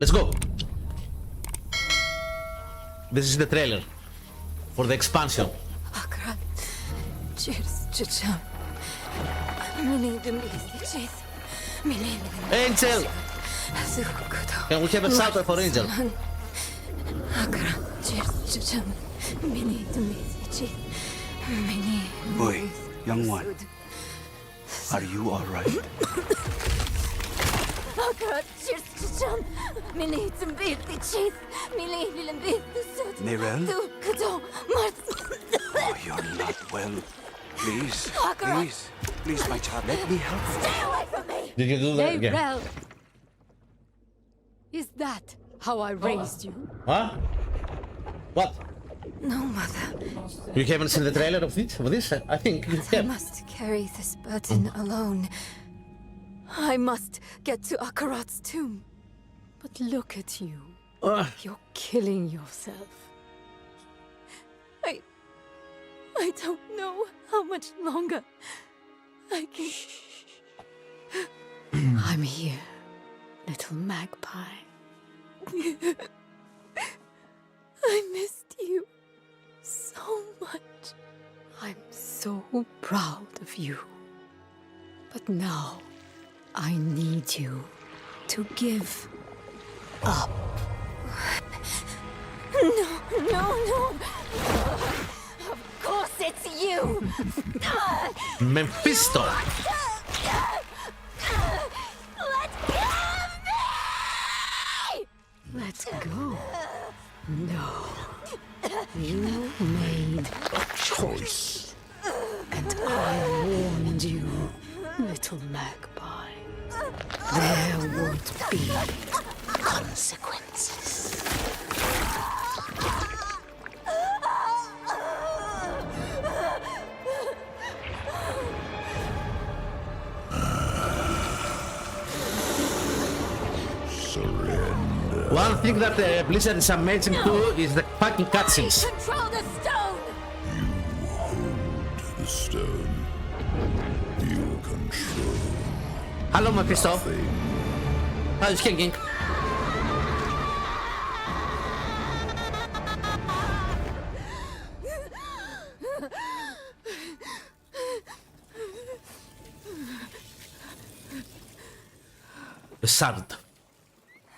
Let's go. This is the trailer for the expansion. Akra, cheers, chicham. Mini cheese. Mini. Angel! Can we have a salto for Angel? Akra, cheers, chicham. Mini cheese. Mini. Boy, young one, are you all right? Akra, cheers, chicham. Mini cheese. Mini sud. Mirel? Mart. Oh, you're not well. Please, Akra. please, my child, let me help you. Stay away from me. Did you do that again? Gabriel, is that how I raised you? Huh? What? No, mother. You haven't seen the trailer of this? I think you I have. must carry this burden alone. I must get to Akarat's tomb. But look at you. Ugh. You're killing yourself. I don't know how much longer I can. I'm here, little magpie. I missed you so much. I'm so proud of you. But now, I need you to give up. No. Of course it's you. Mephisto! Let go of me! Let's go. No. You made a choice. And I warned you, little magpie. There would be consequences. One thing that Blizzard is amazing too is the fucking cutscenes. Control the stone! You hold the stone. You control Hello, Mephisto. nothing. How's King? The sword.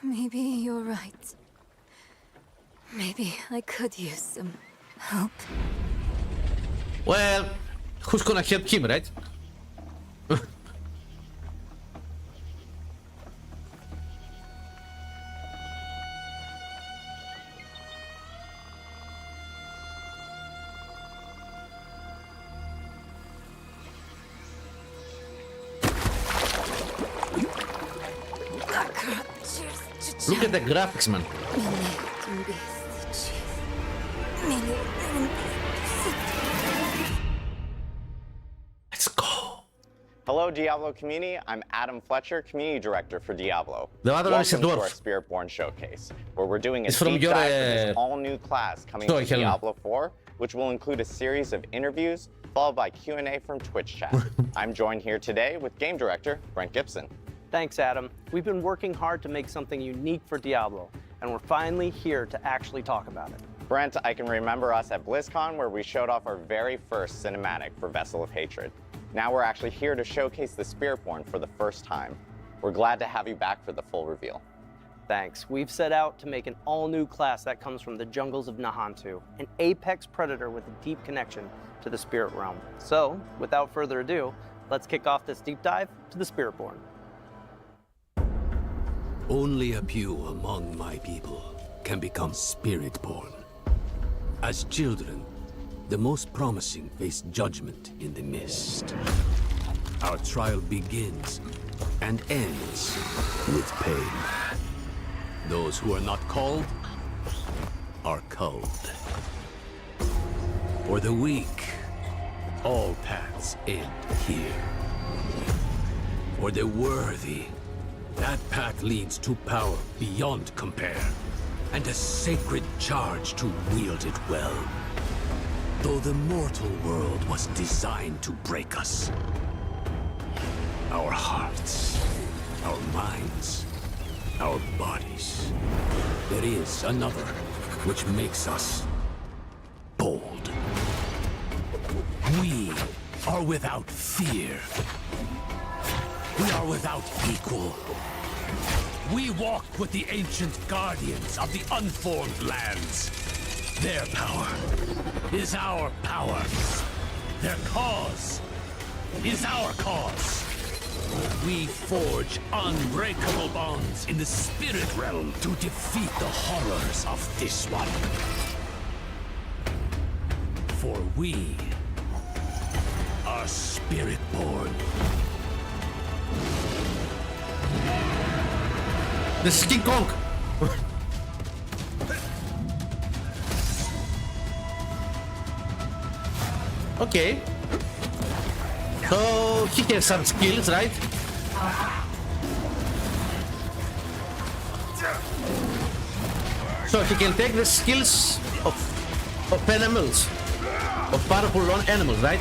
Maybe you're right. Maybe I could use some help. Well, who's gonna help him, right? Look at the graphics, man. Let's go. Hello, Diablo community. I'm Adam Fletcher, Community Director for Diablo. The other one is a Welcome to our dwarf. Spiritborn showcase, where we're doing a It's from deep your, dive for this all-new class coming story, to Helen. Diablo 4, which will include a series of interviews followed by Q&A from Twitch chat. I'm joined here today with Game Director Brent Gibson. Thanks, Adam. We've been working hard to make something unique for Diablo, and we're finally here to actually talk about it. Brent, I can remember us at BlizzCon where we showed off our very first cinematic for Vessel of Hatred. Now we're actually here to showcase the Spiritborn for the first time. We're glad to have you back for the full reveal. Thanks. We've set out to make an all-new class that comes from the jungles of Nahantu, an apex predator with a deep connection to the spirit realm. So, without further ado, let's kick off this deep dive to the Spiritborn. Only a few among my people can become Spiritborn. As children, the most promising face judgment in the mist. Our trial begins and ends with pain. Those who are not called are culled. For the weak, all paths end here. For the worthy, that path leads to power beyond compare, and a sacred charge to wield it well. Though the mortal world was designed to break us, our hearts, our minds, our bodies. There is another, which makes us bold. We are without fear. We are without equal. We walk with the ancient guardians of the unformed lands. Their power is our power. Their cause is our cause. We forge unbreakable bonds in the spirit realm to defeat the horrors of this one. For we are Spiritborn. This is King Kong. Okay. So he has some skills, right? So he can take the skills of animals, of powerful animals, right?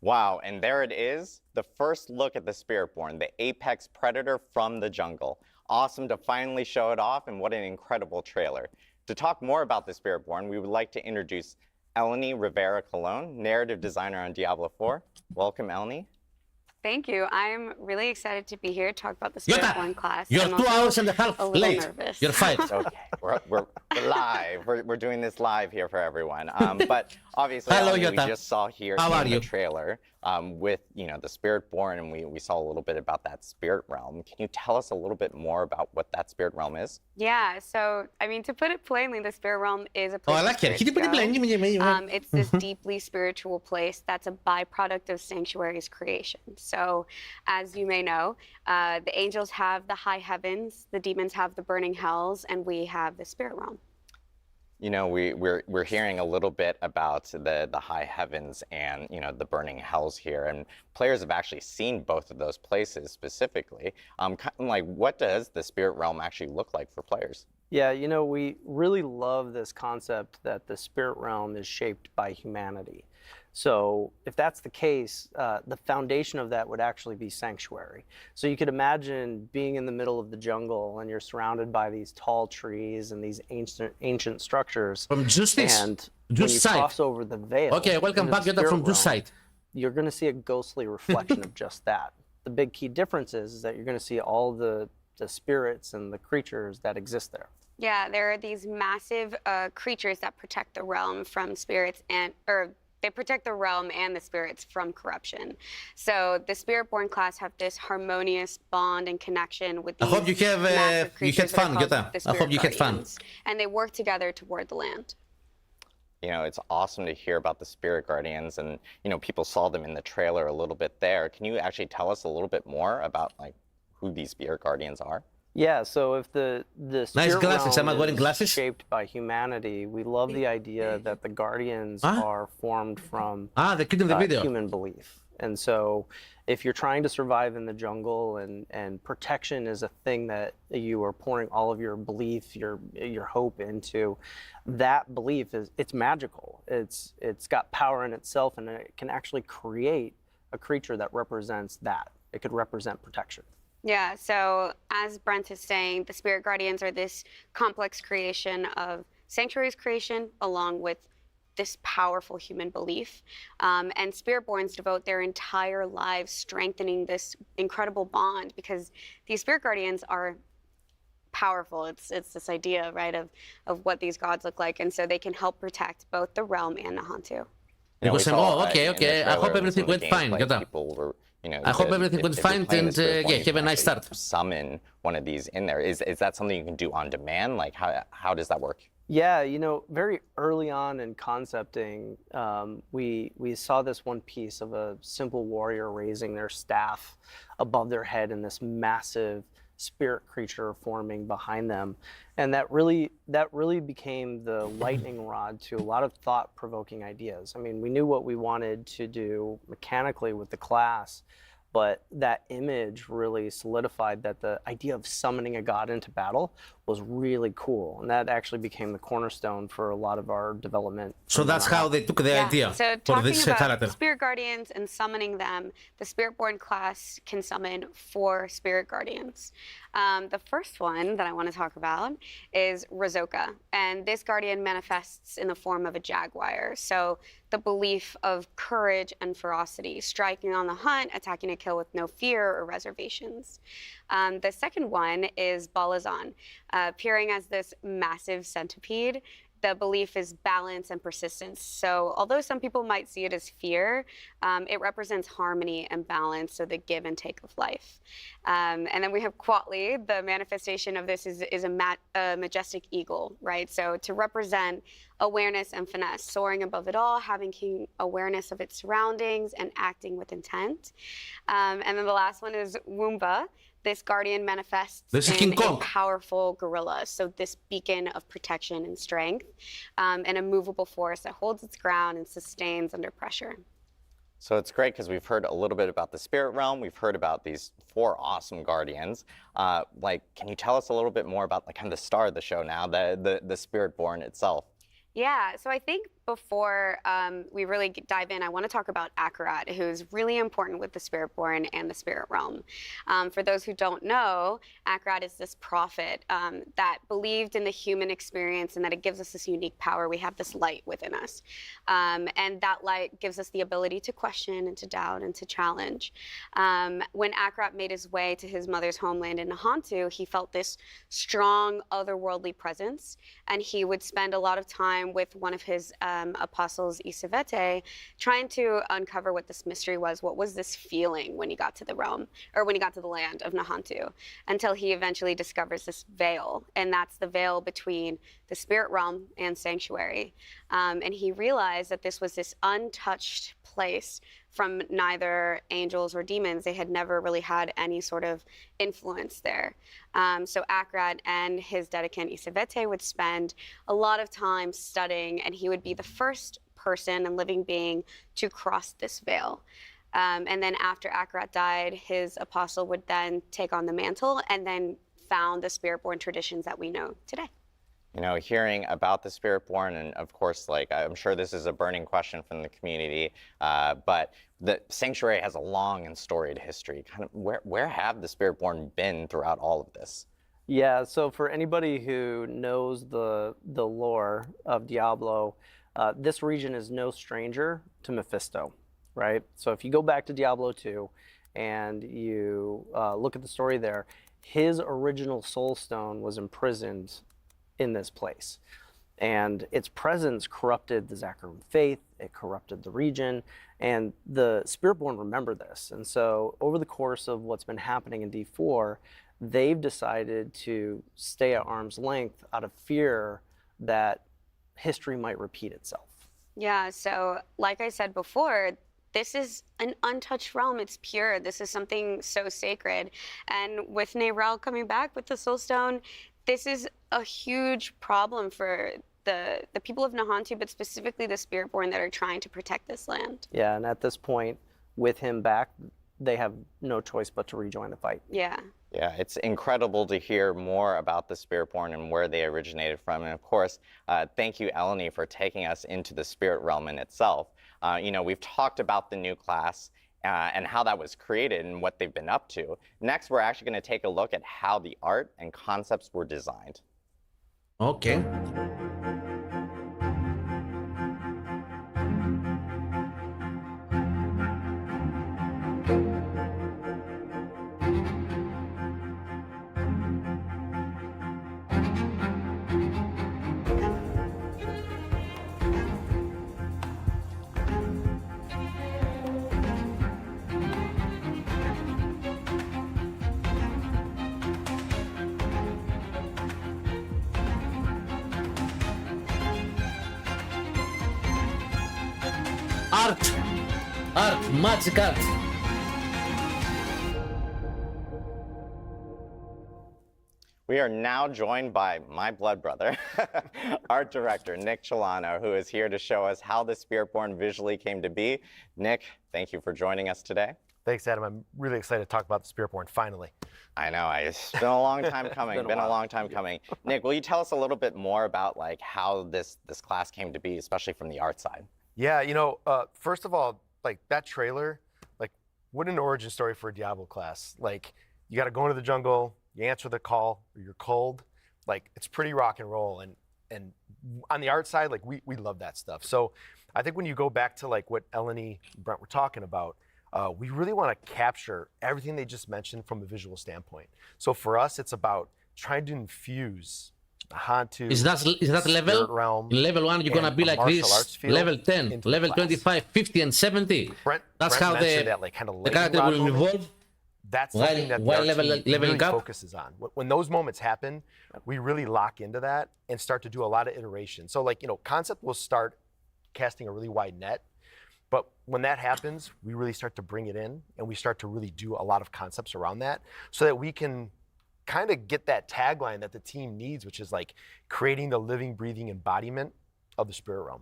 Wow, and there it is, the first look at the Spiritborn, the apex predator from the jungle. Awesome to finally show it off, and what an incredible trailer. To talk more about the Spiritborn, we would like to introduce Eleni Rivera Colon, narrative designer on Diablo 4. Welcome, Eleni. Thank you. I'm really excited to be here to talk about the Yota, Spiritborn class. you're I'm 2 also hours and a half a little late. nervous. You're fine. Okay, we're live. We're doing this live here for everyone. But obviously, Hello, Eleni, we Yota. just saw here How are in you? the trailer with the Spiritborn, and we saw a little bit about that spirit realm. Can you tell us a little bit more about what that spirit realm is? Yeah, so, I mean, to put it plainly, the Spirit Realm is a Oh, place I where like it. spirits go. It's this Mm-hmm. deeply spiritual place that's a byproduct of Sanctuary's creation. So, as you may know, the angels have the high heavens, the demons have the burning hells, and we have the Spirit Realm. You know, we're hearing a little bit about the high heavens and the burning hells here, and players have actually seen both of those places specifically. Like, what does the spirit realm actually look like for players? Yeah, we really love this concept that the spirit realm is shaped by humanity. So if that's the case, the foundation of that would actually be Sanctuary. So you could imagine being in the middle of the jungle and you're surrounded by these tall trees and these ancient structures. From Justice. And when you cross over the veil, Okay, welcome back, Yota, from this side. You're going to see a ghostly reflection of just that. The big key difference is that you're going to see all the spirits and the creatures that exist there. Yeah, there are these massive creatures that protect the realm from spirits they protect the realm and the spirits from corruption. So the Spiritborn class have this harmonious bond and connection with these I hope you have massive you had creatures that are fun, called Yota. the I Spirit hope you had fun. Guardians, and they work together toward the land. It's awesome to hear about the spirit guardians, and people saw them in the trailer a little bit there. Can you actually tell us a little bit more about who these spirit guardians are? Yeah, so if the Nice glasses. Am I realm wearing is glasses? shaped by humanity, we love the idea that the guardians are formed from they couldn't the video. human belief. And so if you're trying to survive in the jungle and protection is a thing that you are pouring all of your belief, your hope into, that belief it's magical. It's got power in itself, and it can actually create a creature that represents that. It could represent protection. Yeah, so as Brent is saying, the Spirit Guardians are this complex creation of Sanctuary's creation along with this powerful human belief. And Spiritborns devote their entire lives strengthening this incredible bond because these Spirit Guardians are powerful. It's this idea, right, of what these gods look like. And so they can help protect both the realm and Nahantu. Okay. I hope everything went fine. People were, I hope everything went fine, and have a nice start. Summon one of these in there. Is that something you can do on demand? Like, how does that work? Yeah, very early on in concepting, we saw this one piece of a simple warrior raising their staff above their head in this massive spirit creature forming behind them. And that really became the lightning rod to a lot of thought-provoking ideas. I mean, we knew what we wanted to do mechanically with the class, but that image really solidified that the idea of summoning a god into battle was really cool. And that actually became the cornerstone for a lot of our development. So that's how they took the idea So for talking this about character. Spirit Guardians and summoning them, the Spiritborn class can summon 4 Spirit Guardians. The first one that I want to talk about is Razoka, and this guardian manifests in the form of a jaguar. So the belief of courage and ferocity, striking on the hunt, attacking a kill with no fear or reservations. The second one is Balazan, appearing as this massive centipede. The belief is balance and persistence. So although some people might see it as fear, it represents harmony and balance, so the give and take of life. And then we have Quatli. The manifestation of this is a majestic eagle, right? So to represent awareness and finesse, soaring above it all, having keen awareness of its surroundings and acting with intent. And then the last one is Woomba. This guardian manifests in a powerful gorilla, so this beacon of protection and strength, and a movable force that holds its ground and sustains under pressure. So it's great because we've heard a little bit about the spirit realm. We've heard about these 4 awesome guardians. Can you tell us a little bit more about kind of the star of the show now, the Spiritborn itself? Yeah, so I think before we really dive in, I want to talk about Akarat, who's really important with the Spiritborn and the Spirit Realm. For those who don't know, Akarat is this prophet that believed in the human experience and that it gives us this unique power. We have this light within us. And that light gives us the ability to question and to doubt and to challenge. When Akarat made his way to his mother's homeland in Nahantu, he felt this strong otherworldly presence, and he would spend a lot of time with one of his apostles, Isavete, trying to uncover what this mystery was. What was this feeling when he got to the realm, or when he got to the land of Nahantu, until he eventually discovers this veil, and that's the veil between the spirit realm and sanctuary. And he realized that this was this untouched place from neither angels or demons. They had never really had any sort of influence there. So Akarat and his dedicant Isavete would spend a lot of time studying, and he would be the first person and living being to cross this veil. And then after Akarat died, his apostle would then take on the mantle and then found the Spiritborn traditions that we know today. You know, hearing about the Spiritborn, and of course, I'm sure this is a burning question from the community, but the Sanctuary has a long and storied history. Kind of where have the Spiritborn been throughout all of this? Yeah, so for anybody who knows the lore of Diablo, this region is no stranger to Mephisto, right? So if you go back to Diablo 2 and you look at the story there, his original soul stone was imprisoned in this place, and its presence corrupted the Zakarum faith, it corrupted the region, and the Spiritborn remember this. And so over the course of what's been happening in D4, they've decided to stay at arm's length out of fear that history might repeat itself. Yeah, so like I said before, this is an untouched realm. It's pure. This is something so sacred. And with Neyrel coming back with the Soulstone, this is a huge problem for the people of Nahantu, but specifically the Spiritborn that are trying to protect this land. Yeah, and at this point, with him back, they have no choice but to rejoin the fight. Yeah. Yeah, it's incredible to hear more about the Spiritborn and where they originated from. And of course, thank you, Eleni, for taking us into the spirit realm in itself. You know, we've talked about the new class and how that was created and what they've been up to. Next, we're actually going to take a look at how the art and concepts were designed. Okay. Art, magic art. We are now joined by my blood brother, art director Nick Chilano, who is here to show us how the Spiritborn visually came to be. Nick, thank you for joining us today. Thanks, Adam. I'm really excited to talk about the Spiritborn finally. I know, it's been a long time coming. Been a long time coming. Nick, will you tell us a little bit more about like how this class came to be, especially from the art side? Yeah, you know, first of all, like that trailer, like what an origin story for a Diablo class. Like you got to go into the jungle, you answer the call, or you're cold. Like it's pretty rock and roll. And on the art side, like we love that stuff. So I think when you go back to like what Eleni and Brent were talking about, we really want to capture everything they just mentioned from a visual standpoint. So for us, it's about trying to infuse the Hantu. Is that level? Realm, in level 1, you're gonna be like this. Level 10, level 25, 50, and 70. That's how that, like, kind of the character will evolve. That's something that the art team really focuses on. When those moments happen, we really lock into that and start to do a lot of iteration. So like, you know, concept will start casting a really wide net. But when that happens, we really start to bring it in and we start to really do a lot of concepts around that so that we can kind of get that tagline that the team needs, which is like creating the living, breathing embodiment of the spirit realm.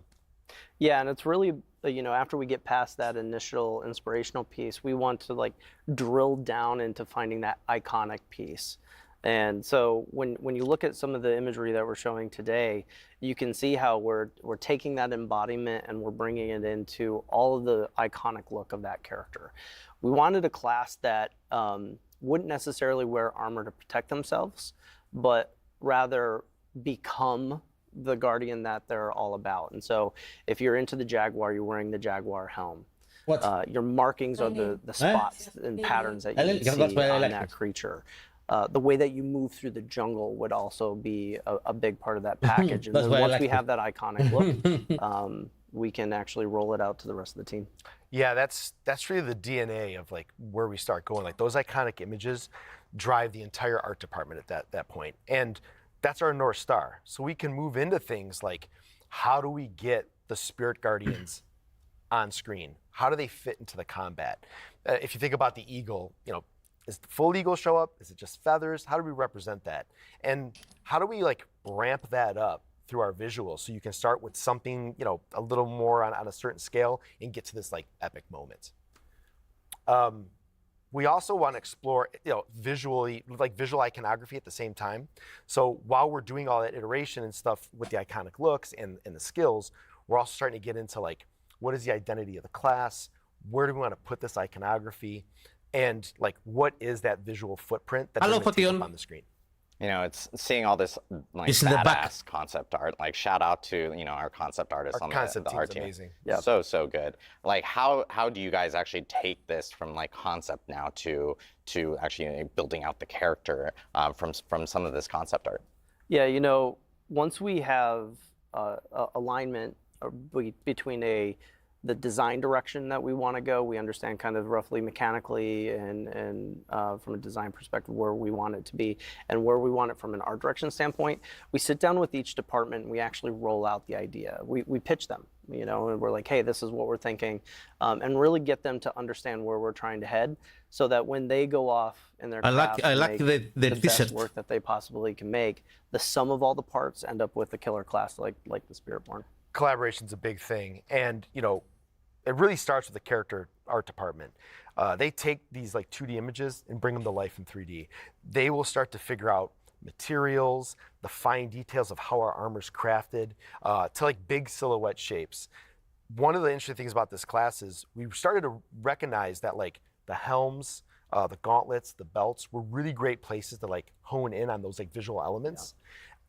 Yeah, and it's really, you know, after we get past that initial inspirational piece, we want to like drill down into finding that iconic piece. And so when you look at some of the imagery that we're showing today, you can see how we're taking that embodiment and we're bringing it into all of the iconic look of that character. We wanted a class that wouldn't necessarily wear armor to protect themselves, but rather become the guardian that they're all about. And so if you're into the Jaguar, you're wearing the Jaguar helm. Your markings are the spots and patterns that you can see on that creature. The way that you move through the jungle would also be a big part of that package. And then once we have that iconic look, we can actually roll it out to the rest of the team. Yeah, that's really the DNA of like where we start going. Like those iconic images drive the entire art department at that point. And that's our North Star. So we can move into things like how do we get the Spirit Guardians on screen? How do they fit into the combat? If you think about the eagle, you know, is the full eagle show up? Is it just feathers? How do we represent that? And how do we like ramp that up through our visuals so you can start with something, you know, a little more on a certain scale and get to this like epic moment. We also want to explore, you know, visually, like visual iconography at the same time. So while we're doing all that iteration and stuff with the iconic looks and the skills, we're also starting to get into like, what is the identity of the class? Where do we want to put this iconography? And like, what is that visual footprint that's going to take up on the screen? You know, it's seeing all this like badass concept art. Like, shout out to, you know, our concept artists on the art team. Amazing. Yeah, so good. Like, how do you guys actually take this from like concept now to actually building out the character from some of this concept art? Yeah, you know, once we have alignment between the design direction that we want to go, we understand kind of roughly mechanically and from a design perspective where we want it to be and where we want it from an art direction standpoint. We sit down with each department and we actually roll out the idea. We pitch them, you know, and we're like, hey, this is what we're thinking, and really get them to understand where we're trying to head so that when they go off in their craft the best work that they possibly can make, the sum of all the parts end up with a killer class like the Spiritborn. Collaboration's a big thing. And, you know, it really starts with the character art department. They take these like 2D images and bring them to life in 3D. They will start to figure out materials, the fine details of how our armor's crafted, to like big silhouette shapes. One of the interesting things about this class is we started to recognize that like the helms, the gauntlets, the belts were really great places to like hone in on those like visual elements.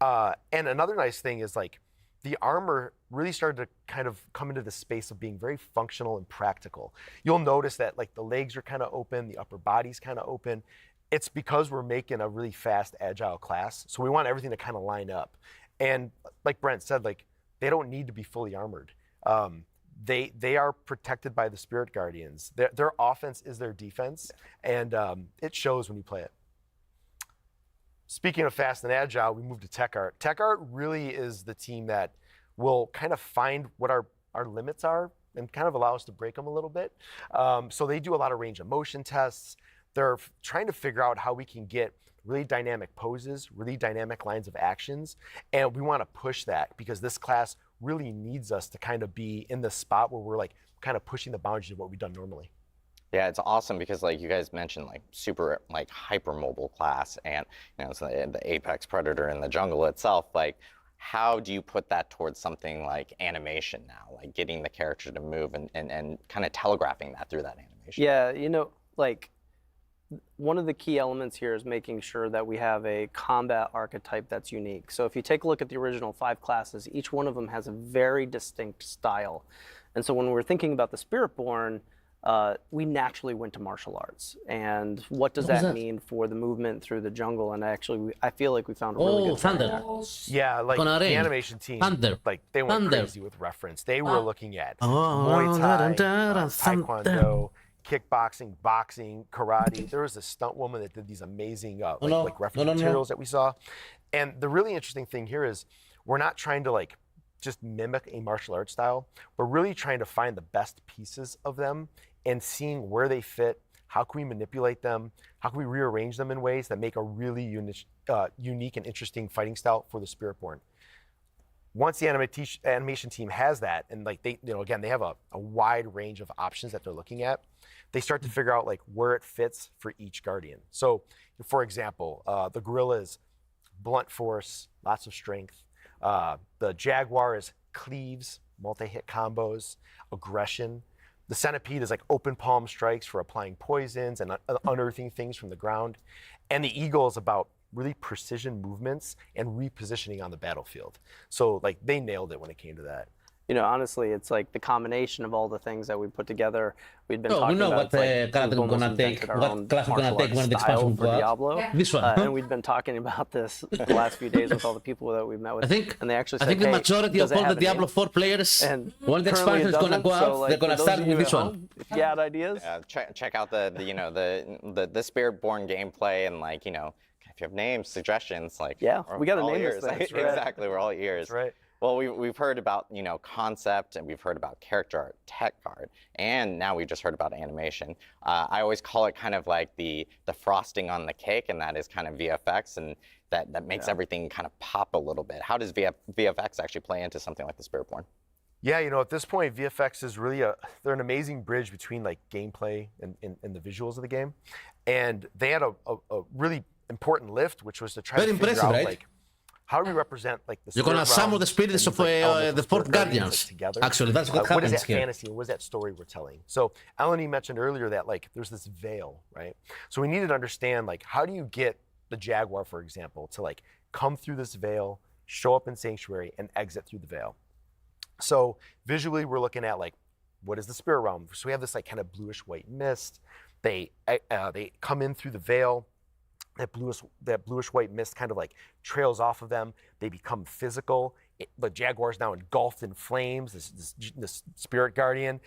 Yeah. And another nice thing is like the armor really started to kind of come into the space of being very functional and practical. You'll notice that like the legs are kind of open, the upper body's kind of open. It's because we're making a really fast, agile class. So we want everything to kind of line up. And like Brent said, like they don't need to be fully armored. They are protected by the Spirit Guardians. Their offense is their defense, and it shows when you play it. Speaking of fast and agile, we moved to tech art. Tech art really is the team that will kind of find what our limits are and kind of allow us to break them a little bit. So they do a lot of range of motion tests. They're trying to figure out how we can get really dynamic poses, really dynamic lines of actions, and we want to push that because this class really needs us to kind of be in the spot where we're like kind of pushing the boundaries of what we've done normally. Yeah, it's awesome because like you guys mentioned like super like hyper mobile class and so the apex predator in the jungle itself, like how do you put that towards something like animation now, like getting the character to move and kind of telegraphing that through that animation? Yeah, like one of the key elements here is making sure that we have a combat archetype that's unique. So if you take a look at the original 5 classes, each one of them has a very distinct style. And so when we're thinking about the Spiritborn, we naturally went to martial arts. And what does that mean for the movement through the jungle? And actually, I feel like we found a really good Thunder. Yeah, like the animation team, like they went crazy with reference. They were looking at Muay Thai, Taekwondo, kickboxing, boxing, karate. There was a stunt woman that did these amazing like reference materials that we saw. And the really interesting thing here is we're not trying to like just mimic a martial arts style. We're really trying to find the best pieces of them and seeing where they fit, how can we manipulate them, how can we rearrange them in ways that make a really unique and interesting fighting style for the Spiritborn. Once the animation team has that, and like they, again, they have a wide range of options that they're looking at, they start to figure out like where it fits for each Guardian. So, for example, the gorilla is blunt force, lots of strength. The jaguar is cleaves, multi-hit combos, aggression. The centipede is like open palm strikes for applying poisons and unearthing things from the ground. And the eagle is about really precision movements and repositioning on the battlefield. So like they nailed it when it came to that. Honestly, it's like the combination of all the things that we put together. We'd been talking about character we're gonna take, what class we're gonna take when the expansion for Diablo. This one. And we'd been talking about this the last few days with all the people that we've met with. And they actually said, the majority of all the Diablo 4 players, when the expansion is gonna go out, they're gonna start with this one. If you had ideas, check out the Spiritborn gameplay and like if you have names, suggestions, like we got to name this thing. Exactly, we're all ears. That's right. Well, we've heard about concept, and we've heard about character art, tech art, and now we just heard about animation. I always call it kind of like the frosting on the cake, and that is kind of VFX, and that makes everything kind of pop a little bit. How does VFX actually play into something like the Spiritborn? Yeah, at this point, VFX is really they're an amazing bridge between like gameplay and the visuals of the game, and they had a really important lift, which was to try to figure out like, how do we represent like the You're gonna summon the spirits of the 4 Guardians. Together. Actually, that's what happens What is that here. fantasy? What is that story we're telling? So Eleni mentioned earlier that like there's this veil, right? So we needed to understand like how do you get the jaguar, for example, to like come through this veil, show up in Sanctuary, and exit through the veil. So visually, we're looking at like what is the spirit realm? So we have this like kind of bluish white mist. They come in through the veil. That bluish white mist kind of like trails off of them. They become physical. The jaguar is now engulfed in flames. This spirit guardian.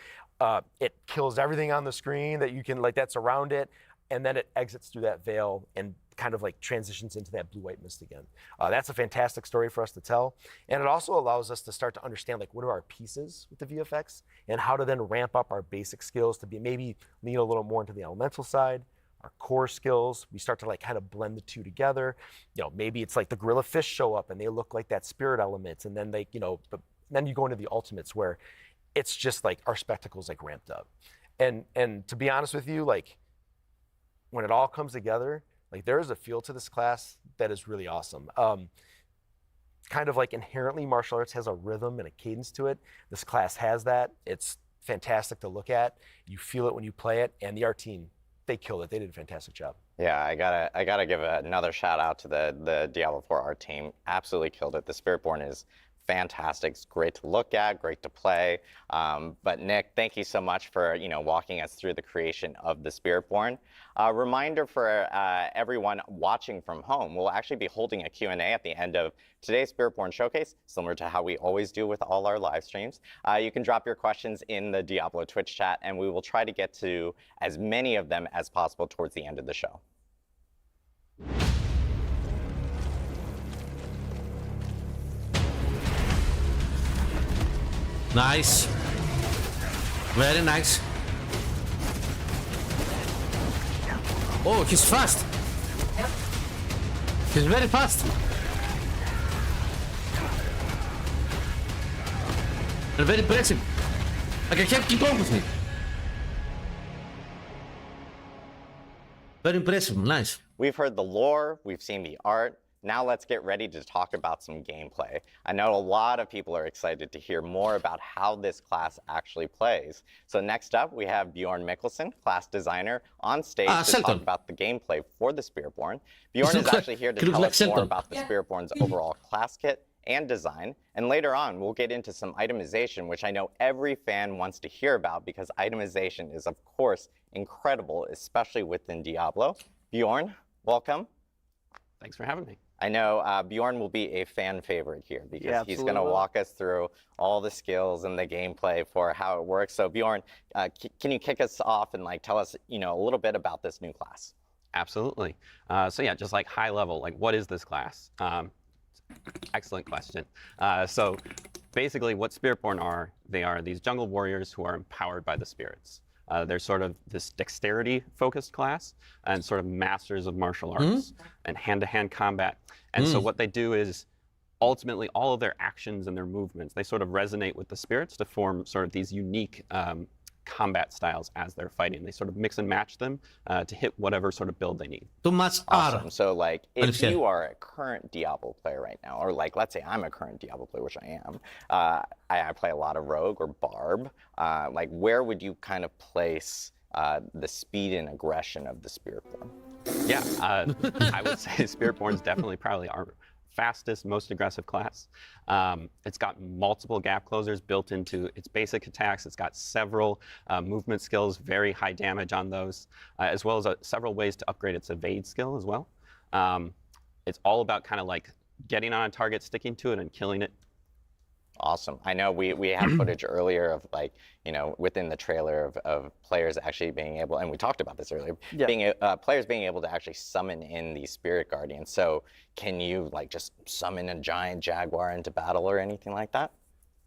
It kills everything on the screen that you can that's around it, and then it exits through that veil and kind of like transitions into that blue white mist again. That's a fantastic story for us to tell, and it also allows us to start to understand like what are our pieces with the VFX and how to then ramp up our basic skills to be maybe lean a little more into the elemental side. Our core skills, we start to like kind of blend the two together. Maybe it's like the gorilla fish show up and they look like that spirit element, and then they, then you go into the ultimates where it's just like our spectacles like ramped up. And to be honest with you, like when it all comes together, like there is a feel to this class that is really awesome. Kind of like inherently martial arts has a rhythm and a cadence to it. This class has that. It's fantastic to look at. You feel it when you play it, and the art team, they killed it. They did a fantastic job. Yeah, I gotta give another shout out to the Diablo 4 art team. Absolutely killed it. The Spiritborn is fantastic. It's great to look at, great to play. But Nick, thank you so much for walking us through the creation of the Spiritborn. Reminder for everyone watching from home, we'll actually be holding a Q&A at the end of today's Spiritborn Showcase, similar to how we always do with all our live streams. You can drop your questions in the Diablo Twitch chat, and we will try to get to as many of them as possible towards the end of the show. Nice. Very nice. Oh, he's fast. He's very fast. And very impressive. Like I can't keep up with me. Very impressive, nice. We've heard the lore, we've seen the art. Now let's get ready to talk about some gameplay. I know a lot of people are excited to hear more about how this class actually plays. So next up, we have Bjorn Mikkelsen, class designer, on stage to talk about the gameplay for the Spiritborn. Bjorn is actually here to tell us more about the Spiritborn's overall class kit and design. And later on, we'll get into some itemization, which I know every fan wants to hear about because itemization is, of course, incredible, especially within Diablo. Bjorn, welcome. Thanks for having me. I know Bjorn will be a fan favorite here because he's going to walk us through all the skills and the gameplay for how it works. So Bjorn, can you kick us off and tell us, a little bit about this new class? Absolutely. So yeah, just like high level, what is this class? Excellent question. So basically what Spiritborn are, they are these jungle warriors who are empowered by the spirits. They're sort of this dexterity-focused class and sort of masters of martial arts and hand-to-hand combat. And so what they do is, ultimately, all of their actions and their movements, they sort of resonate with the spirits to form sort of these unique combat styles as they're fighting. They sort of mix and match them to hit whatever sort of build they need. Too much awesome. So if you are a current Diablo player right now, or let's say I'm a current Diablo player, which I am, I play a lot of Rogue or Barb, where would you kind of place the speed and aggression of the Spiritborn? Yeah, I would say Spiritborn's definitely probably our fastest, most aggressive class. It's got multiple gap closers built into its basic attacks. It's got several movement skills, very high damage on those, as well as several ways to upgrade its evade skill as well. It's all about kind of getting on a target, sticking to it, and killing it. Awesome. I know we had footage earlier of within the trailer of players actually being able, and we talked about this earlier, players being able to actually summon in these spirit guardians. So can you just summon a giant jaguar into battle or anything like that?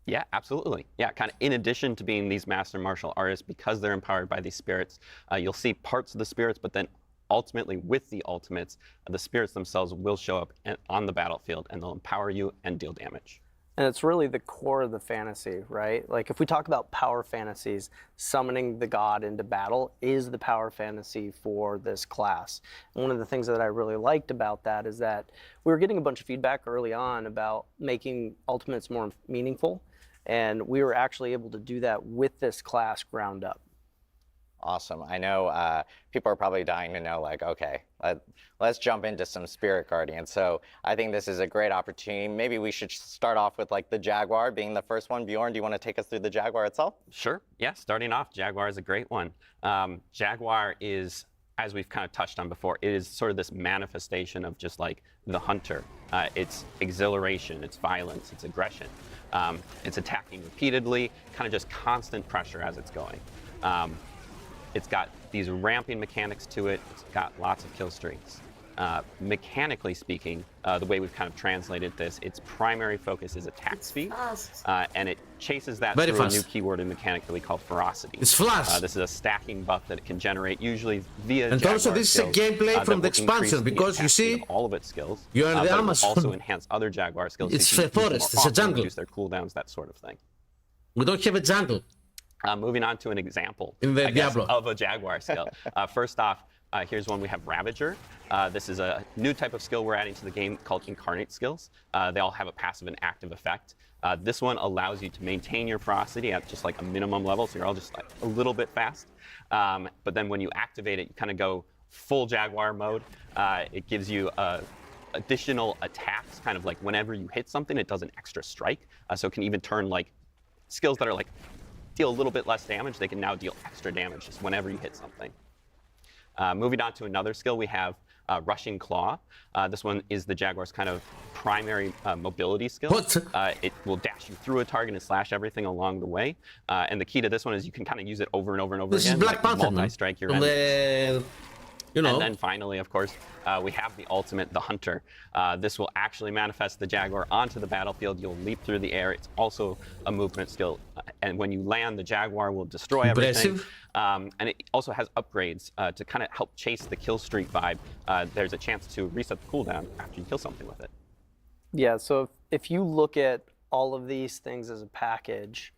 Yeah, absolutely. Yeah, kind of in addition to being these master martial artists, because they're empowered by these spirits, you'll see parts of the spirits, but then ultimately with the ultimates, the spirits themselves will show up on the battlefield and they'll empower you and deal damage. And it's really the core of the fantasy, right? If we talk about power fantasies, summoning the god into battle is the power fantasy for this class. And one of the things that I really liked about that is that we were getting a bunch of feedback early on about making ultimates more meaningful, and we were actually able to do that with this class ground up. Awesome. I know people are probably dying to know, okay, let's jump into some Spirit Guardians. So I think this is a great opportunity. Maybe we should start off with the Jaguar being the first one. Bjorn, do you want to take us through the Jaguar itself? Sure. Yeah, starting off, Jaguar is a great one. Jaguar is, as we've kind of touched on before, it is sort of this manifestation of just the hunter. It's exhilaration, it's violence, it's aggression. It's attacking repeatedly, kind of just constant pressure as it's going. It's got these ramping mechanics to it. It's got lots of kill streaks. Mechanically speaking, the way we've kind of translated this, its primary focus is attack speed, and it chases that through a new keyword and mechanic that we call ferocity. It's flash. This is a stacking buff that it can generate usually via. And also, this is a gameplay from the expansion because you see, all of its skills. You're in the Amazon. Also enhance other Jaguar skills. It's a forest. It's a jungle. Reduce their cooldowns, that sort of thing. We don't have a jungle. Moving on to an example Diablo of a Jaguar skill. First off, here's one we have Ravager. This is a new type of skill we're adding to the game called Incarnate skills. They all have a passive and active effect. This one allows you to maintain your ferocity at just a minimum level, so you're all just a little bit fast. But then when you activate it, you kind of go full Jaguar mode. It gives you additional attacks, kind of whenever you hit something, it does an extra strike. So it can even turn skills that are deal a little bit less damage, they can now deal extra damage just whenever you hit something. Moving on to another skill, we have Rushing Claw. This one is the Jaguar's kind of primary mobility skill. It will dash you through a target and slash everything along the way. And the key to this one is you can kind of use it over and over and over again. This is Black Panther, multi-strike your enemy. you know. And then finally, of course, we have the ultimate, the Hunter. This will actually manifest the Jaguar onto the battlefield. You'll leap through the air. It's also a movement skill. And when you land, the Jaguar will destroy everything. And it also has upgrades to kind of help chase the kill streak vibe. There's a chance to reset the cooldown after you kill something with it. Yeah, so if you look at all of these things as a package,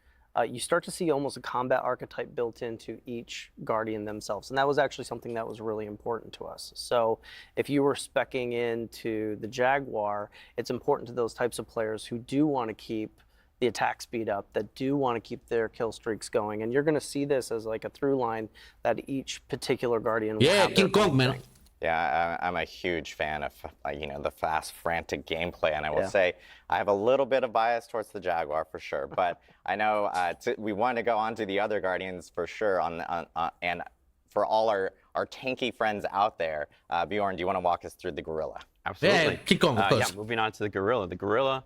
you start to see almost a combat archetype built into each Guardian themselves. And that was actually something that was really important to us. So if you were speccing into the Jaguar, it's important to those types of players who do want to keep the attack speed up, that do want to keep their kill streaks going. And you're going to see this as like a through line that each particular Guardian will have King Kong, man. Yeah, I'm a huge fan of the fast, frantic gameplay, and I will say I have a little bit of bias towards the Jaguar for sure. But I know we want to go on to the other Guardians for sure. And for all our tanky friends out there, Bjorn, do you want to walk us through the Gorilla? Absolutely. Yeah, King Kong, of course. Yeah, moving on to the Gorilla. The Gorilla.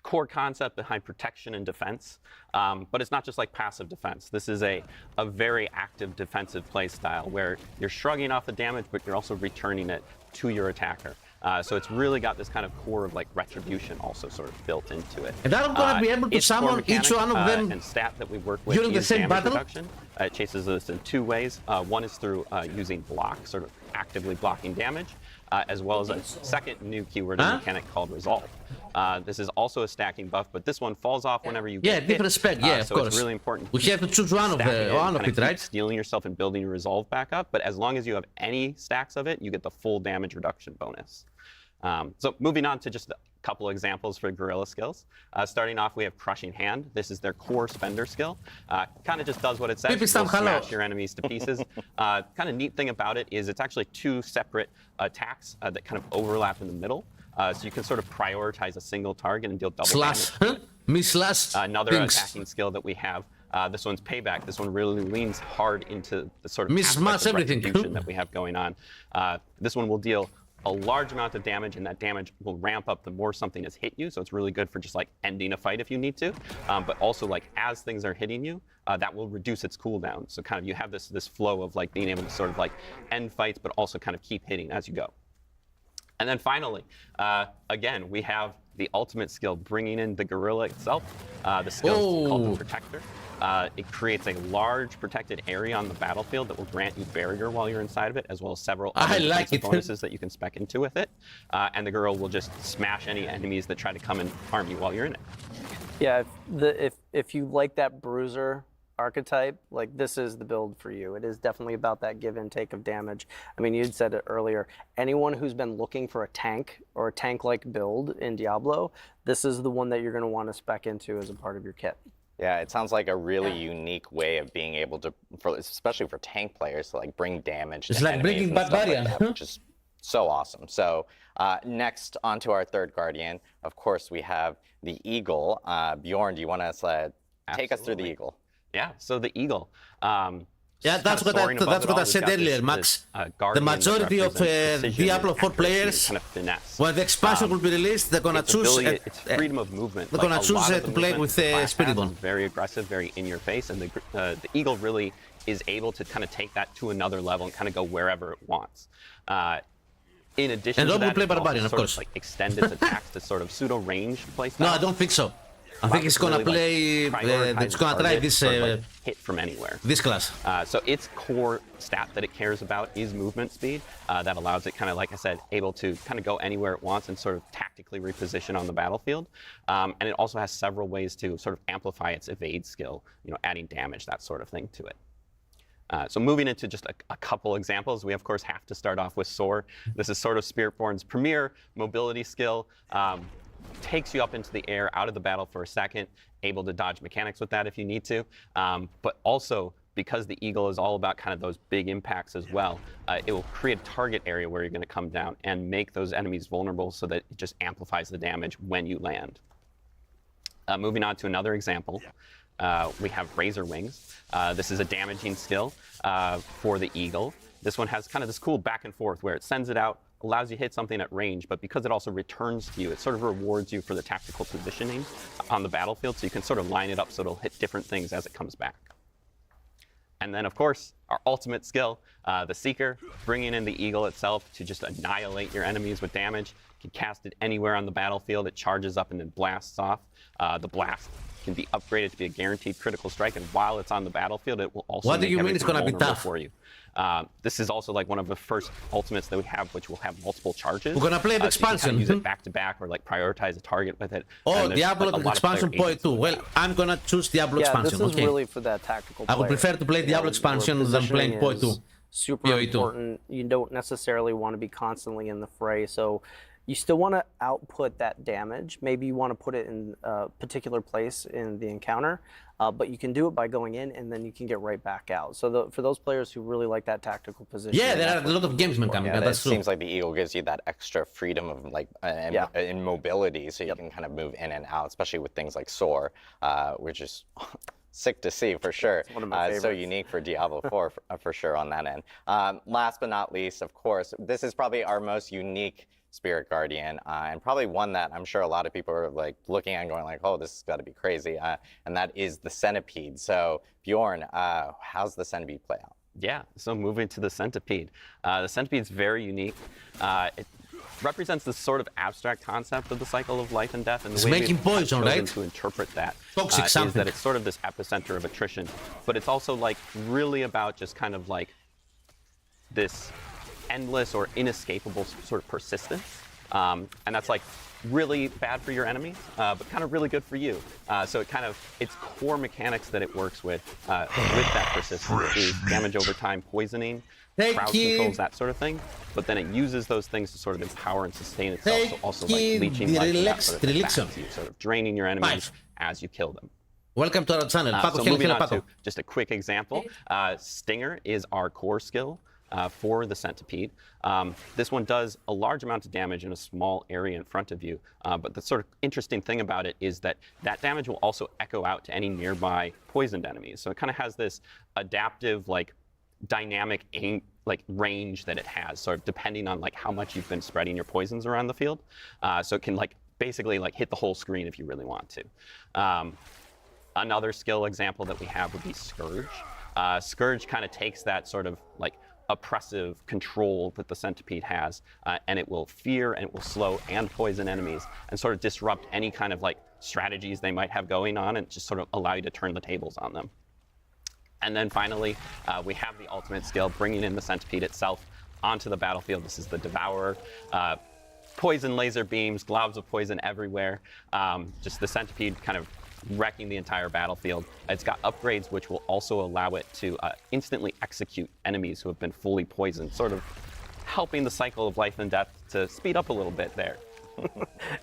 Core concept behind protection and defense, but it's not just like passive defense. This is a very active defensive play style where you're shrugging off the damage, but you're also returning it to your attacker. So it's really got this kind of core of like retribution also sort of built into it. And I'm gonna be able to summon each one of them and stat that we work with during the same damage battle. reduction. It chases us in two ways. One is through using block, sort of actively blocking damage. As well as a second new keyword and mechanic called Resolve. This is also a stacking buff, but this one falls off whenever you get hit. different spec, of so course. It's really important. We have to choose one of it, right? Stealing yourself and building your Resolve back up, but as long as you have any stacks of it, you get the full damage reduction bonus. So moving on to just a couple examples for Gorilla skills. Starting off, we have Crushing Hand. This is their core spender skill. Kind of just does what it says. You'll smash your enemies to pieces. Kind of neat thing about it is it's actually two separate attacks that kind of overlap in the middle. So you can sort of prioritize a single target and deal double damage. Another attacking skill that we have. This one's Payback. This one really leans hard into the sort of aspect of retribution that we have going on. This one will deal a large amount of damage, and that damage will ramp up the more something has hit you. So it's really good for just like ending a fight if you need to. But also like as things are hitting you, that will reduce its cooldown. So kind of you have this flow of like being able to sort of like end fights, but also kind of keep hitting as you go. And then finally, again, we have the ultimate skill, bringing in the Gorilla itself. The skill is called the Protector. It creates a large protected area on the battlefield that will grant you barrier while you're inside of it, as well as several other bonuses that you can spec into with it. And the Gorilla will just smash any enemies that try to come and harm you while you're in it. Yeah, if you like that bruiser archetype, like this is the build for you. It is definitely about that give and take of damage. I mean, you'd said it earlier. Anyone who's been looking for a tank or a tank-like build in Diablo, this is the one that you're going to want to spec into as a part of your kit. Yeah, it sounds like a really unique way of being able to, especially for tank players, to like bring damage. It's like bringing Barbarian, which is so awesome. So next, on to our third Guardian. Of course, we have the Eagle. Bjorn, do you want to take us through the Eagle? Yeah. So the Eagle. Yeah, that's what I said earlier, Max. The majority of Diablo 4 players, when the expansion will be released, they're gonna choose. It's freedom of movement. They're gonna choose to play with Spiritborn. Very aggressive, very in your face, and the Eagle really is able to kind of take that to another level and kind of go wherever it wants. In addition to that, play Barbarian, of course. Like extend its attacks to sort of pseudo range playstyle. No, I don't think so. I think it's gonna play. It's gonna try this hit from anywhere. This class. So its core stat that it cares about is movement speed. That allows it kind of, like I said, able to kind of go anywhere it wants and sort of tactically reposition on the battlefield. And it also has several ways to sort of amplify its evade skill. Adding damage, that sort of thing to it. So moving into just a couple examples, we of course have to start off with Soar. This is sort of Spiritborn's premier mobility skill. Takes you up into the air, out of the battle for a second, able to dodge mechanics with that if you need to. But also, because the Eagle is all about kind of those big impacts as well, it will create a target area where you're going to come down and make those enemies vulnerable so that it just amplifies the damage when you land. Moving on to another example, we have Razor Wings. This is a damaging skill for the Eagle. This one has kind of this cool back and forth where it sends it out, allows you to hit something at range, but because it also returns to you, it sort of rewards you for the tactical positioning on the battlefield, so you can sort of line it up so it'll hit different things as it comes back. And then, of course, our ultimate skill, the Seeker, bringing in the Eagle itself to just annihilate your enemies with damage. You can cast it anywhere on the battlefield. It charges up and then blasts off. The blast can be upgraded to be a guaranteed critical strike, and while it's on the battlefield, it will also What do make you mean it's everything gonna be vulnerable tough? for you. This is also like one of the first ultimates that we have, which will have multiple charges. We're gonna play the so you can expansion. use it back to back or like prioritize a target with it. Oh, And there's, Diablo like, a lot of expansion player point 2. Well, I'm gonna choose Diablo Yeah, expansion. this is Okay. really for that tactical I would player. prefer to play You Diablo know, expansion where than playing point positioning 2. is super PoE 2. important. You don't necessarily want to be constantly in the fray, so you still want to output that damage. Maybe you want to put it in a particular place in the encounter, but you can do it by going in and then you can get right back out. So for those players who really like that tactical position. Yeah, there are a lot of gamesmen coming. Yeah, That's it true. seems like the Eagle gives you that extra freedom of like in mobility, so you can kind of move in and out, especially with things like Soar, which is sick to see for sure. One of my So favorites. unique for Diablo 4 for sure on that end. Last but not least, of course, this is probably our most unique Spirit Guardian, and probably one that I'm sure a lot of people are like looking at and going like, oh, this has got to be crazy, and that is the Centipede. So Bjorn, how's the Centipede play out? Yeah, so moving to the Centipede. The Centipede's very unique. It represents this sort of abstract concept of the cycle of life and death, and the It's way making we've poison, chosen right? to interpret that Toxic is something. that it's sort of this epicenter of attrition, but it's also like really about just kind of like this endless or inescapable sort of persistence, and that's like really bad for your enemies, but kind of really good for you. So its core mechanics that it works with that persistence is damage over time, poisoning, crowd controls, that sort of thing. But then it uses those things to sort of empower and sustain itself. So also like leeching life and that sort of thing back to you, sort of draining your enemies as you kill them. Welcome to our channel. Paco, So hello, moving hello, on to Paco. just a quick example, Stinger is our core skill for the Centipede. This one does a large amount of damage in a small area in front of you, but the sort of interesting thing about it is that that damage will also echo out to any nearby poisoned enemies. So it kind of has this adaptive, like dynamic range that it has, sort of depending on like how much you've been spreading your poisons around the field. So it can like basically like hit the whole screen if you really want to. Another skill example that we have would be Scourge. Scourge kind of takes that sort of like oppressive control that the Centipede has, and it will fear and it will slow and poison enemies and sort of disrupt any kind of like strategies they might have going on and just sort of allow you to turn the tables on them. And then finally, we have the ultimate skill, bringing in the Centipede itself onto the battlefield. This is the Devourer. Poison laser beams, globs of poison everywhere. Just the Centipede kind of wrecking the entire battlefield. It's got upgrades which will also allow it to instantly execute enemies who have been fully poisoned, sort of helping the cycle of life and death to speed up a little bit there.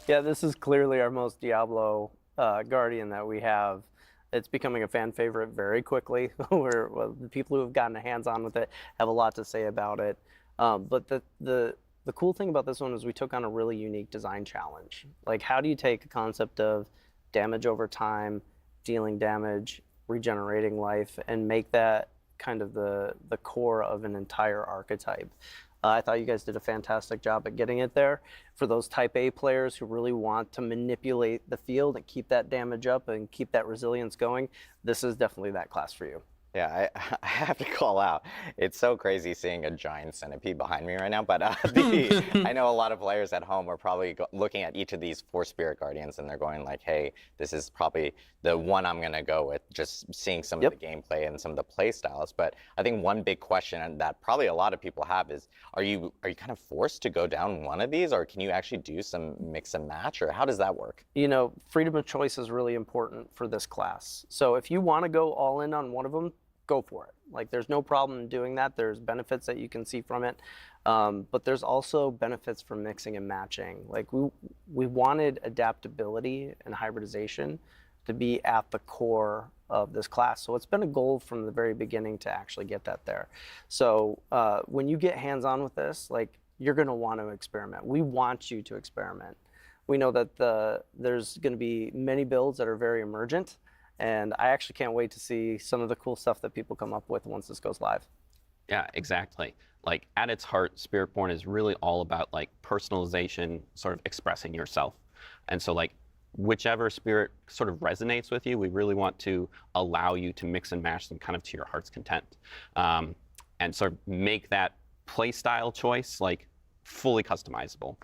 Yeah, this is clearly our most Diablo Guardian that we have. It's becoming a fan favorite very quickly. The people who have gotten hands-on with it have a lot to say about it. But the cool thing about this one is we took on a really unique design challenge. Like, how do you take a concept of damage over time, dealing damage, regenerating life, and make that kind of the core of an entire archetype? I thought you guys did a fantastic job at getting it there. For those type A players who really want to manipulate the field and keep that damage up and keep that resilience going, this is definitely that class for you. Yeah, I have to call out. It's so crazy seeing a giant centipede behind me right now, but I know a lot of players at home are probably looking at each of these 4 Spirit Guardians and they're going like, hey, this is probably the one I'm going to go with, just seeing some of the gameplay and some of the play styles. But I think one big question that probably a lot of people have is, are you kind of forced to go down one of these, or can you actually do some mix and match, or how does that work? You know, freedom of choice is really important for this class. So if you want to go all in on one of them, go for it. Like, there's no problem in doing that. There's benefits that you can see from it, but there's also benefits from mixing and matching. Like, we wanted adaptability and hybridization to be at the core of this class. So it's been a goal from the very beginning to actually get that there. So when you get hands-on with this, like, you're going to want to experiment. We want you to experiment. We know that there's going to be many builds that are very emergent, and I actually can't wait to see some of the cool stuff that people come up with once this goes live. Yeah, exactly. Like, at its heart, Spiritborn is really all about like personalization, sort of expressing yourself. And so like whichever spirit sort of resonates with you, we really want to allow you to mix and match them kind of to your heart's content, and sort of make that play style choice like fully customizable.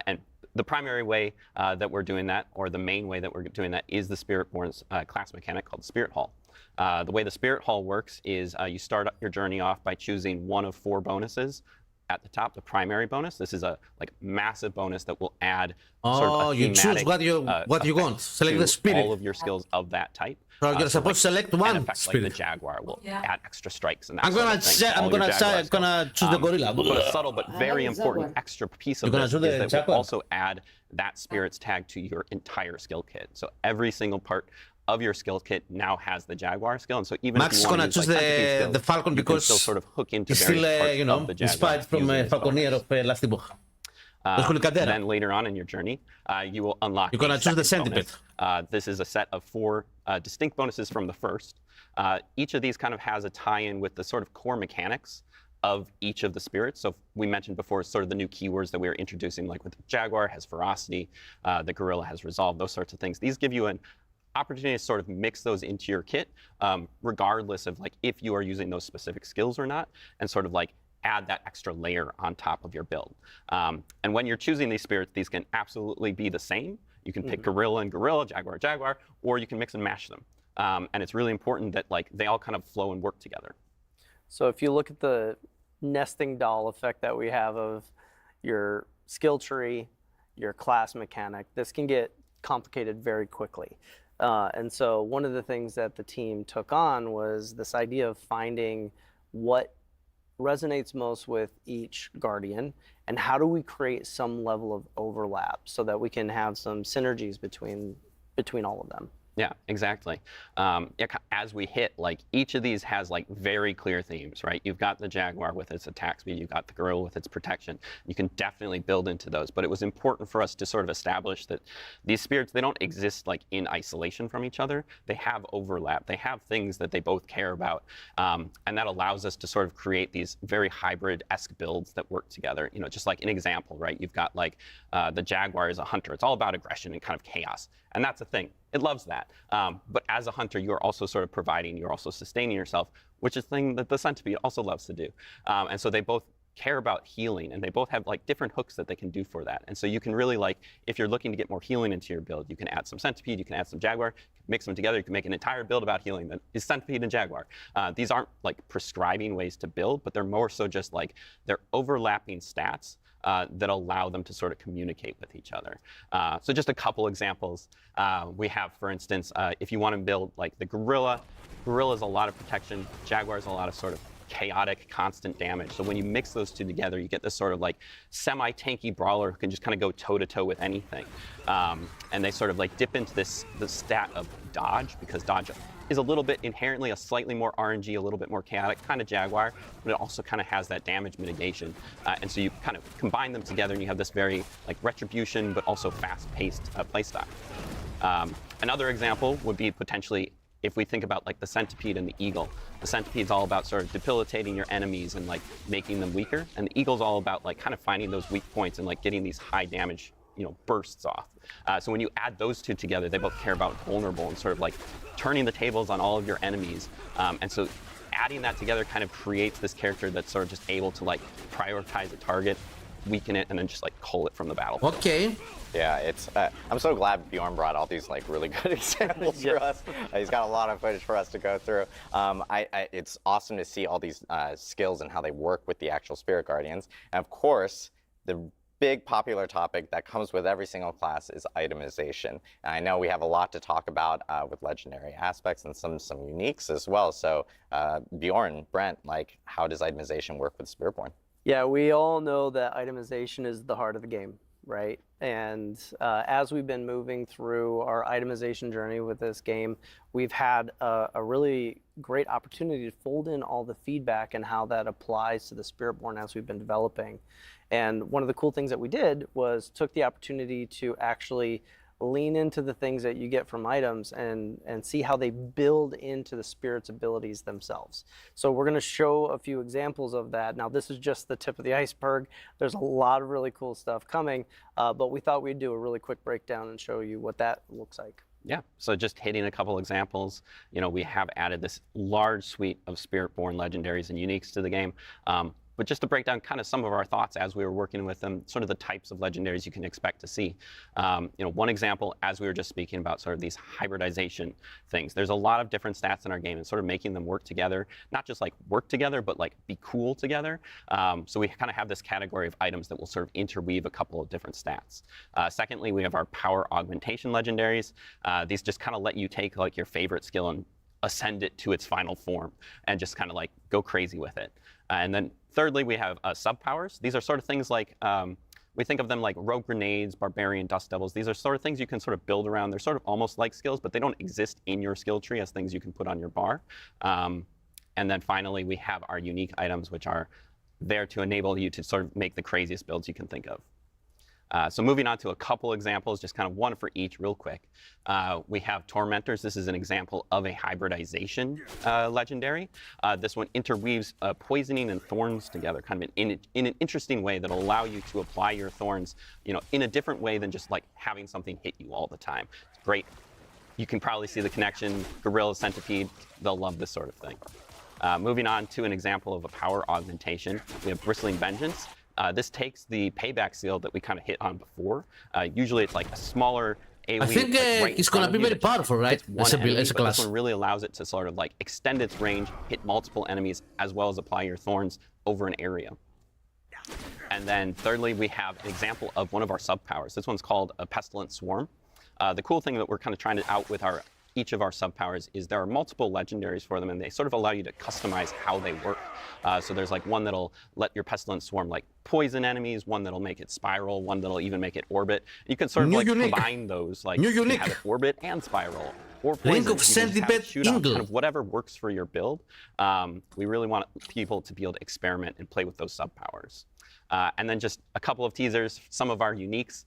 And the primary way that we're doing that, or the main way that we're doing that, is the Spiritborn's class mechanic called Spirit Hall. The way the Spirit Hall works is you start your journey off by choosing one of 4 bonuses. At the top, the primary bonus. This is a massive bonus that will add sort of a you choose what you want. Select the spirit. All of your skills of that type. So you're supposed to select one effect, spirit. Like the Jaguar will add extra strikes and that I'm gonna choose the gorilla. But a subtle but very important extra piece of this is that we'll also add that spirit's tag to your entire skill kit. So every single part of your skill kit now has the Jaguar skill, and so even Max if is you gonna want to use choose the Falcon because still sort of hook into it's still of the Jaguar inspired from Falconeer of last book. Then later on in your journey, you will unlock. You're gonna choose the centipede. This is a set of 4 distinct bonuses from the first. Each of these kind of has a tie-in with the sort of core mechanics of each of the spirits. So we mentioned before sort of the new keywords that we were introducing, like with the Jaguar has ferocity, the gorilla has resolve, those sorts of things. These give you an opportunity to sort of mix those into your kit, regardless of like if you are using those specific skills or not, and sort of like add that extra layer on top of your build. And when you're choosing these spirits, these can absolutely be the same. You can pick gorilla and gorilla, Jaguar, Jaguar, or you can mix and match them. And it's really important that like they all kind of flow and work together. So if you look at the nesting doll effect that we have of your skill tree, your class mechanic, this can get complicated very quickly. And so one of the things that the team took on was this idea of finding what resonates most with each Guardian, and how do we create some level of overlap so that we can have some synergies between all of them. Yeah, exactly. As we hit, like each of these has like very clear themes, right? You've got the Jaguar with its attack speed, you've got the gorilla with its protection. You can definitely build into those, but it was important for us to sort of establish that these spirits, they don't exist like in isolation from each other. They have overlap. They have things that they both care about, and that allows us to sort of create these very hybrid-esque builds that work together. You know, just like an example, right? You've got like the Jaguar is a hunter. It's all about aggression and kind of chaos, and that's a thing. It loves that. But as a hunter, you're also sort of providing, you're also sustaining yourself, which is a thing that the centipede also loves to do. And so they both care about healing, and they both have like different hooks that they can do for that. And so you can really like, if you're looking to get more healing into your build, you can add some centipede, you can add some Jaguar, mix them together, you can make an entire build about healing that is centipede and Jaguar. These aren't like prescribing ways to build, but they're more so just like, they're overlapping stats that allow them to sort of communicate with each other. So just a couple examples. We have, for instance, if you want to build like the gorilla, gorilla is a lot of protection, Jaguar is a lot of sort of chaotic, constant damage. So when you mix those two together, you get this sort of like semi-tanky brawler who can just kind of go toe-to-toe with anything. And they sort of like dip into the stat of dodge, because dodge is a little bit inherently a slightly more RNG, a little bit more chaotic, kind of Jaguar, but it also kind of has that damage mitigation. And so you kind of combine them together and you have this very like retribution, but also fast-paced playstyle. Another example would be potentially if we think about like the centipede and the eagle. The centipede's all about sort of debilitating your enemies and like making them weaker, and the eagle's all about like kind of finding those weak points and like getting these high damage, you know, bursts off. So when you add those two together, they both care about vulnerable and sort of like turning the tables on all of your enemies. And so adding that together kind of creates this character that's sort of just able to like prioritize a target, weaken it, and then just like cull it from the battle. Okay. Yeah, it's. I'm so glad Bjorn brought all these like really good examples for us. He's got a lot of footage for us to go through. It's awesome to see all these skills and how they work with the actual Spirit Guardians. And of course, the big popular topic that comes with every single class is itemization. And I know we have a lot to talk about with legendary aspects and some uniques as well. So Bjorn, Brent, like how does itemization work with Spiritborn? Yeah, we all know that itemization is the heart of the game, right? And as we've been moving through our itemization journey with this game, we've had a really great opportunity to fold in all the feedback and how that applies to the Spiritborn as we've been developing. And one of the cool things that we did was took the opportunity to actually lean into the things that you get from items and see how they build into the spirit's abilities themselves. So we're going to show a few examples of that. Now, this is just the tip of the iceberg. There's a lot of really cool stuff coming, but we thought we'd do a really quick breakdown and show you what that looks like. Yeah, so just hitting a couple examples, we have added this large suite of Spiritborn legendaries and uniques to the game. But just to break down kind of some of our thoughts as we were working with them, sort of the types of legendaries you can expect to see. One example, as we were just speaking about sort of these hybridization things, there's a lot of different stats in our game and sort of making them work together, not just like work together, but like be cool together. So we kind of have this category of items that will sort of interweave a couple of different stats. Secondly, we have our power augmentation legendaries. These just kind of let you take like your favorite skill and ascend it to its final form and just kind of like go crazy with it. And then thirdly, we have sub-powers. These are sort of things like, we think of them like rogue grenades, barbarian dust devils. These are sort of things you can sort of build around. They're sort of almost like skills, but they don't exist in your skill tree as things you can put on your bar. And then finally, we have our unique items, which are there to enable you to sort of make the craziest builds you can think of. So moving on to a couple examples, just kind of one for each real quick. We have Tormentors. This is an example of a hybridization legendary. This one interweaves poisoning and thorns together, kind of in an interesting way that'll allow you to apply your thorns, in a different way than just like having something hit you all the time. It's great. You can probably see the connection. Gorilla, Centipede, they'll love this sort of thing. Moving on to an example of a power augmentation, we have Bristling Vengeance. This takes the payback seal that we kind of hit on before. Usually it's like a smaller AoE. I think it's going to be very powerful, right? As a class. This one really allows it to sort of like extend its range, hit multiple enemies, as well as apply your thorns over an area. And then thirdly, we have an example of one of our sub-powers. This one's called a Pestilent Swarm. The cool thing that we're kind of trying to out with each of our sub-powers is there are multiple legendaries for them, and they sort of allow you to customize how they work. So there's like one that'll let your Pestilent Swarm like poison enemies, one that'll make it spiral, one that'll even make it orbit. You can sort of like combine those, like you can have it orbit and spiral. Or poison, Link of Centipede kind of whatever works for your build. We really want people to be able to experiment and play with those sub-powers. And then just a couple of teasers, some of our uniques.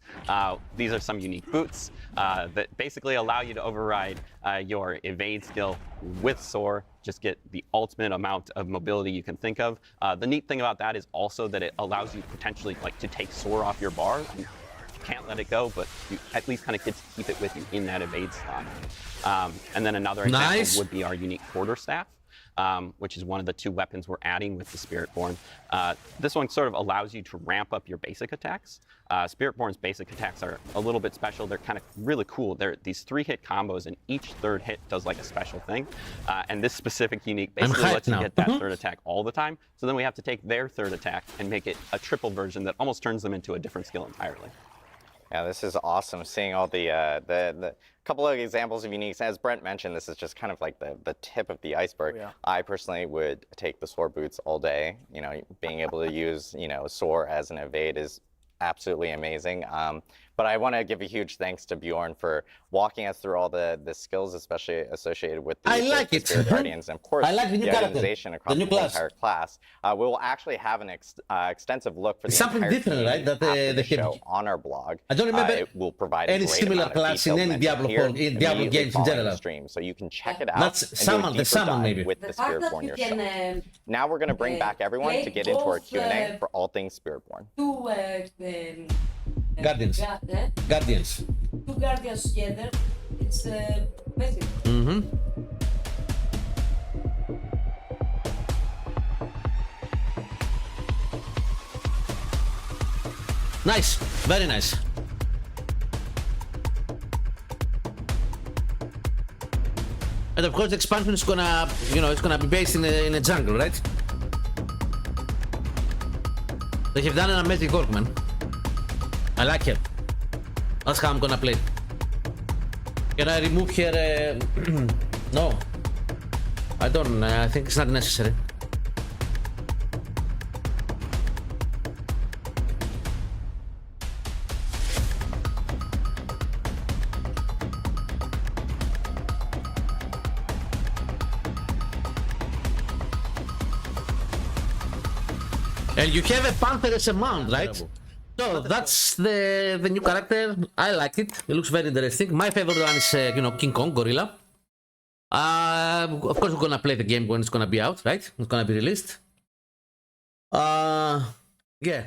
These are some unique boots that basically allow you to override your evade skill with Soar, just get the ultimate amount of mobility you can think of. The neat thing about that is also that it allows you potentially like to take Soar off your bar. You can't let it go, but you at least kind of get to keep it with you in that evade slot. And then another example would be our unique quarterstaff. Which is one of the two weapons we're adding with the Spiritborn. This one sort of allows you to ramp up your basic attacks. Spiritborn's basic attacks are a little bit special. They're kind of really cool. They're these 3-hit combos, and each third hit does like a special thing. And this specific unique basically lets you get that third attack all the time. So then we have to take their third attack and make it a triple version that almost turns them into a different skill entirely. Yeah, this is awesome. Seeing all the couple of examples of uniques. As Brent mentioned, this is just kind of like the tip of the iceberg. Yeah. I personally would take the Soar boots all day. Being able to use Soar as an evade is absolutely amazing. But I want to give a huge thanks to Bjorn for walking us through all the skills, especially associated with the Spirit Guardians, and of course the organization across the entire class. We will actually have an extensive look for the something different, right? That the show on our blog. I don't remember it will provide any similar class in any Diablo games in general. Stream, so you can check it out. That's summon maybe with the Spiritborn yourself. Now we're going to bring back everyone to get into our Q&A for all things Spiritborn. Guardians. Two guardians together. It's basic. Nice, very nice. And of course, the expansion is gonna, it's gonna be based in a jungle, right? They have done an amazing work, man. I like it. That's how I'm gonna play. Can I remove here? No. I don't. I think it's not necessary. And you have a Panther as a mount, right? So that's the new character. I like it. It looks very interesting. My favorite one is King Kong Gorilla. Of course, we're gonna play the game when it's gonna be out, right? It's gonna be released. Yeah.